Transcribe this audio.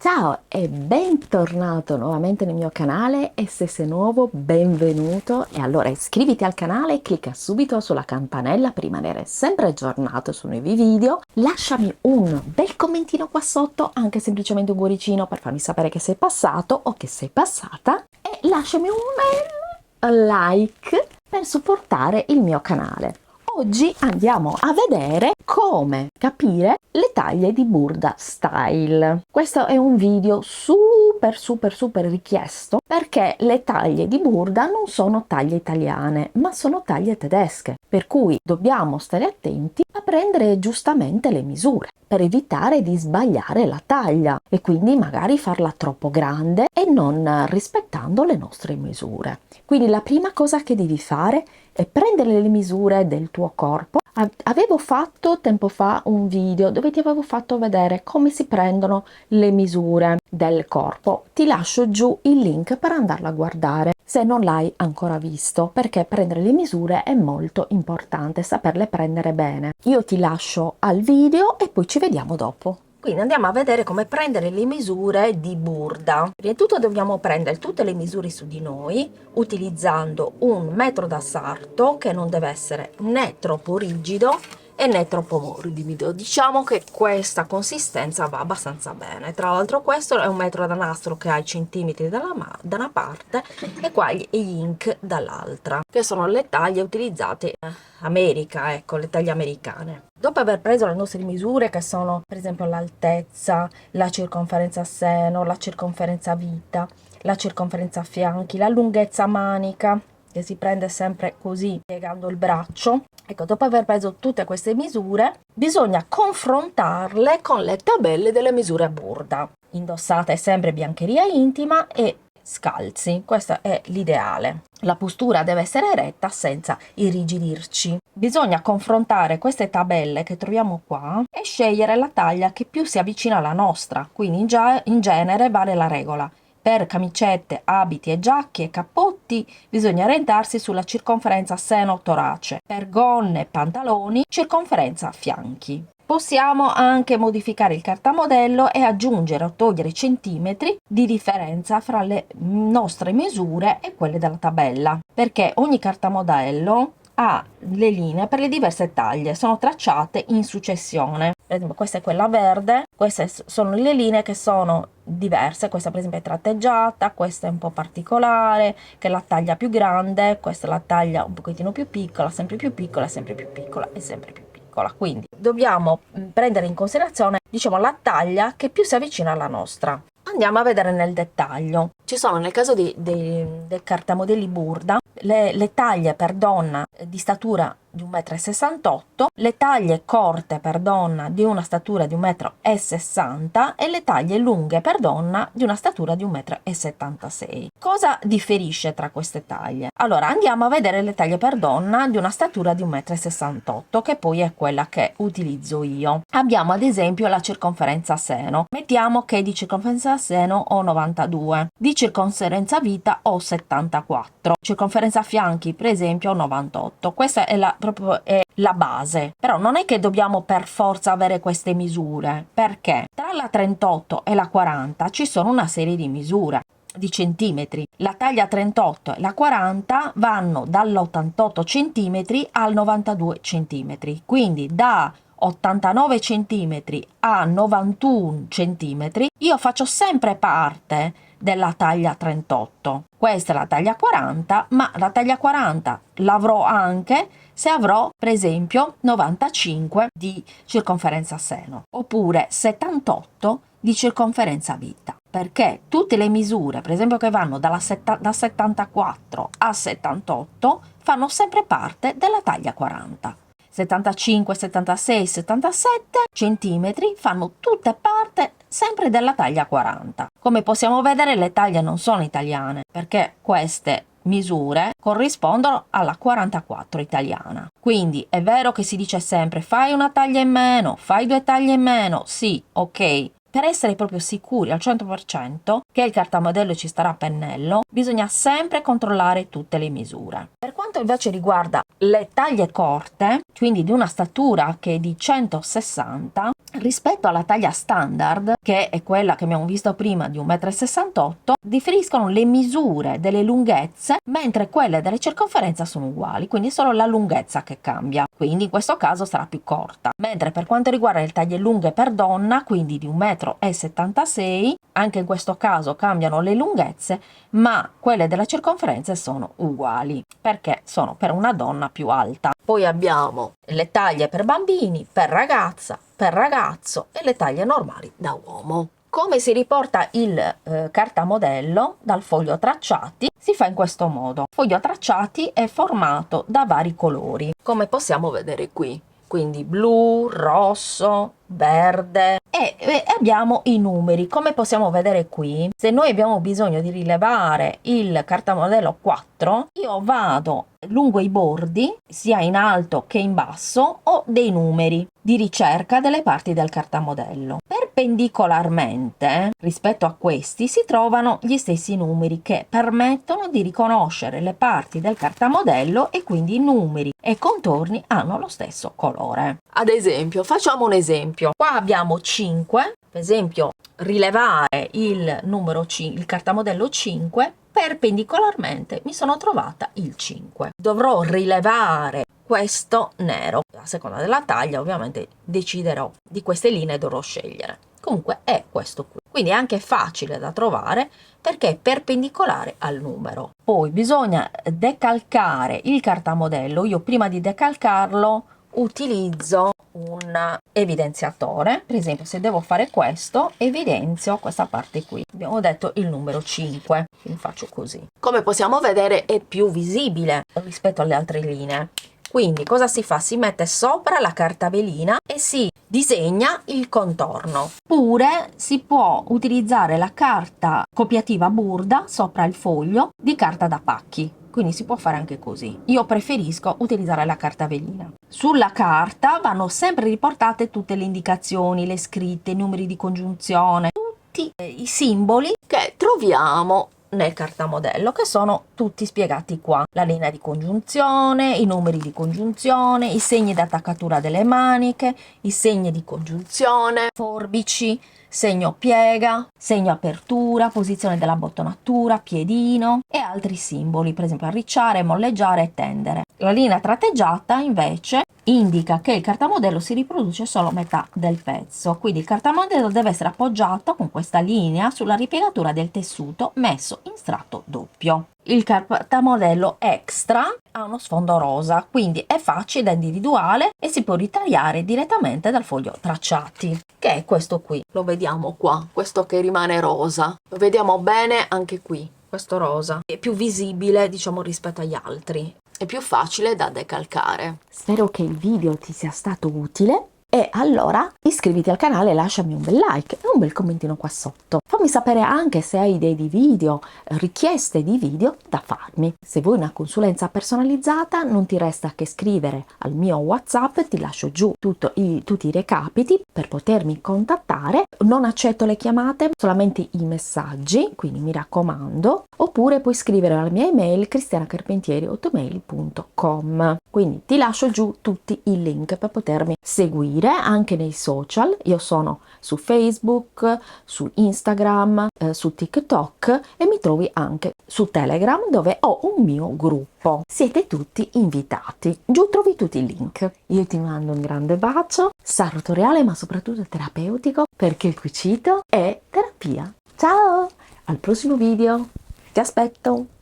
Ciao e bentornato nuovamente nel mio canale e se sei nuovo benvenuto e allora iscriviti al canale e clicca subito sulla campanella per rimanere sempre aggiornato su nuovi video, lasciami un bel commentino qua sotto, anche semplicemente un cuoricino per farmi sapere che sei passato o che sei passata e lasciami un bel like per supportare il mio canale. Oggi andiamo a vedere come capire le taglie di Burda Style. Questo è un video super richiesto perché le taglie di Burda non sono taglie italiane ma sono taglie tedesche, per cui dobbiamo stare attenti a prendere giustamente le misure per evitare di sbagliare la taglia e quindi magari farla troppo grande e non rispettando le nostre misure. Quindi la prima cosa che devi fare è prendere le misure del tuo corpo. Avevo fatto tempo fa un video dove ti avevo fatto vedere come si prendono le misure del corpo. Ti lascio giù il link per andarlo a guardare se non l'hai ancora visto, perché prendere le misure è molto importante, saperle prendere bene. Io ti lascio al video e poi ci vediamo dopo. Quindi andiamo a vedere come prendere le misure di Burda. Prima di tutto dobbiamo prendere tutte le misure su di noi utilizzando un metro da sarto che non deve essere né troppo rigido e né troppo morbido. Diciamo che questa consistenza va abbastanza bene. Tra l'altro questo è un metro da nastro che ha i centimetri da una parte e qua gli ink dall'altra, che sono le taglie utilizzate in America, ecco, le taglie americane. Dopo aver preso le nostre misure, che sono per esempio l'altezza, la circonferenza seno, la circonferenza vita, la circonferenza fianchi, la lunghezza manica, che si prende sempre così piegando il braccio. Ecco, dopo aver preso tutte queste misure bisogna confrontarle con le tabelle delle misure Burda. Indossate sempre biancheria intima e scalzi, questo è l'ideale. La postura deve essere retta senza irrigidirci. Bisogna confrontare queste tabelle che troviamo qua e scegliere la taglia che più si avvicina alla nostra, quindi in genere vale la regola. Per camicette, abiti e giacche e cappotti bisogna orientarsi sulla circonferenza seno-torace. Per gonne e pantaloni, circonferenza fianchi. Possiamo anche modificare il cartamodello e aggiungere o togliere centimetri di differenza fra le nostre misure e quelle della tabella, perché ogni cartamodello ha le linee per le diverse taglie, sono tracciate in successione. Per esempio questa è quella verde, queste sono le linee che sono diverse, questa per esempio è tratteggiata, questa è un po' particolare, che è la taglia più grande, questa è la taglia un pochettino più piccola, sempre più piccola, sempre più piccola e sempre più piccola. Quindi dobbiamo prendere in considerazione, diciamo, la taglia che più si avvicina alla nostra. Andiamo a vedere nel dettaglio. Ci sono nel caso del cartamodelli Burda le taglie per donna di statura di 1,68 m, le taglie corte per donna di una statura di 1,60 m e le taglie lunghe per donna di una statura di 1,76 m. Cosa differisce tra queste taglie? Allora andiamo a vedere le taglie per donna di una statura di 1,68 m, che poi è quella che utilizzo io. Abbiamo ad esempio la circonferenza seno. Mettiamo che di circonferenza seno ho 92, di circonferenza vita ho 74, circonferenza fianchi per esempio ho 98. Questa è proprio la base, però non è che dobbiamo per forza avere queste misure, perché tra la 38 e la 40 ci sono una serie di misure di centimetri. La taglia 38 e la 40 vanno dall'88 centimetri al 92 centimetri, quindi da 89 centimetri a 91 centimetri io faccio sempre parte della taglia 38. Questa è la taglia 40, ma la taglia 40 l'avrò anche se avrò per esempio 95 di circonferenza seno oppure 78 di circonferenza vita, perché tutte le misure per esempio che vanno da 74 a 78 fanno sempre parte della taglia 40. 75, 76, 77 centimetri fanno tutte parte sempre della taglia 40. Come possiamo vedere le taglie non sono italiane perché queste misure corrispondono alla 44 italiana. Quindi è vero che si dice sempre fai una taglia in meno, fai 2 taglie in meno, sì, ok, Per essere proprio sicuri al 100% che il cartamodello ci starà a pennello, bisogna sempre controllare tutte le misure. Per quanto invece riguarda le taglie corte, quindi di una statura che è di 160, rispetto alla taglia standard, che è quella che abbiamo visto prima di 1,68 m, differiscono le misure delle lunghezze, mentre quelle delle circonferenze sono uguali, quindi è solo la lunghezza che cambia, quindi in questo caso sarà più corta. Mentre per quanto riguarda le taglie lunghe per donna, quindi di 1,76 m, anche in questo caso cambiano le lunghezze, ma quelle della circonferenza sono uguali, perché sono per una donna più alta. Poi abbiamo le taglie per bambini, per ragazza, per ragazzo e le taglie normali da uomo. Come si riporta il cartamodello dal foglio tracciati? Si fa in questo modo. Il foglio tracciati è formato da vari colori, come possiamo vedere qui. Quindi blu, rosso, verde e abbiamo i numeri. Come possiamo vedere qui, se noi abbiamo bisogno di rilevare il cartamodello 4, io vado lungo i bordi, sia in alto che in basso, ho dei numeri di ricerca delle parti del cartamodello. Perpendicolarmente rispetto a questi si trovano gli stessi numeri che permettono di riconoscere le parti del cartamodello e quindi i numeri e i contorni hanno lo stesso colore. Ad esempio, facciamo un esempio. Qua abbiamo 5, per esempio rilevare il numero il cartamodello 5, perpendicolarmente mi sono trovata il 5. Dovrò rilevare questo nero. A seconda della taglia ovviamente deciderò di queste linee, dovrò scegliere. Comunque è questo qui. Quindi è anche facile da trovare perché è perpendicolare al numero. Poi bisogna decalcare il cartamodello. Io prima di decalcarlo utilizzo un evidenziatore. Per esempio, se devo fare questo, evidenzio questa parte qui. Abbiamo detto il numero 5, quindi faccio così. Come possiamo vedere è più visibile rispetto alle altre linee. Quindi cosa si fa? Si mette sopra la carta velina e si disegna il contorno. Oppure si può utilizzare la carta copiativa burda sopra il foglio di carta da pacchi. Quindi si può fare anche così. Io preferisco utilizzare la carta velina. Sulla carta vanno sempre riportate tutte le indicazioni, le scritte, i numeri di congiunzione, tutti i simboli che troviamo nel cartamodello, che sono tutti spiegati qua. La linea di congiunzione, i numeri di congiunzione, i segni di attaccatura delle maniche, i segni di congiunzione, forbici, segno piega, segno apertura, posizione della bottonatura, piedino e altri simboli, per esempio arricciare, molleggiare e tendere. La linea tratteggiata invece indica che il cartamodello si riproduce solo metà del pezzo, quindi il cartamodello deve essere appoggiato con questa linea sulla ripiegatura del tessuto messo in strato doppio. Il cartamodello extra ha uno sfondo rosa, quindi è facile da individuare e si può ritagliare direttamente dal foglio tracciati, che è questo qui. Lo vediamo qua, questo che rimane rosa. Lo vediamo bene anche qui, questo rosa. È più visibile, diciamo, rispetto agli altri. È più facile da decalcare. Spero che il video ti sia stato utile. E allora iscriviti al canale e lasciami un bel like e un bel commentino qua sotto. Fammi sapere anche se hai idee di video, richieste di video da farmi. Se vuoi una consulenza personalizzata non ti resta che scrivere al mio WhatsApp, ti lascio giù tutti i recapiti per potermi contattare. Non accetto le chiamate, solamente i messaggi, quindi mi raccomando. Oppure puoi scrivere alla mia email cristianacarpentieri@gmail.com. Quindi ti lascio giù tutti i link per potermi seguire anche nei social. Io sono su Facebook, su Instagram, su TikTok e mi trovi anche su Telegram, dove ho un mio gruppo. Siete tutti invitati. Giù trovi tutti i link. Io ti mando un grande bacio, sartoriale ma soprattutto terapeutico, perché il cucito è terapia. Ciao! Al prossimo video. Ti aspetto!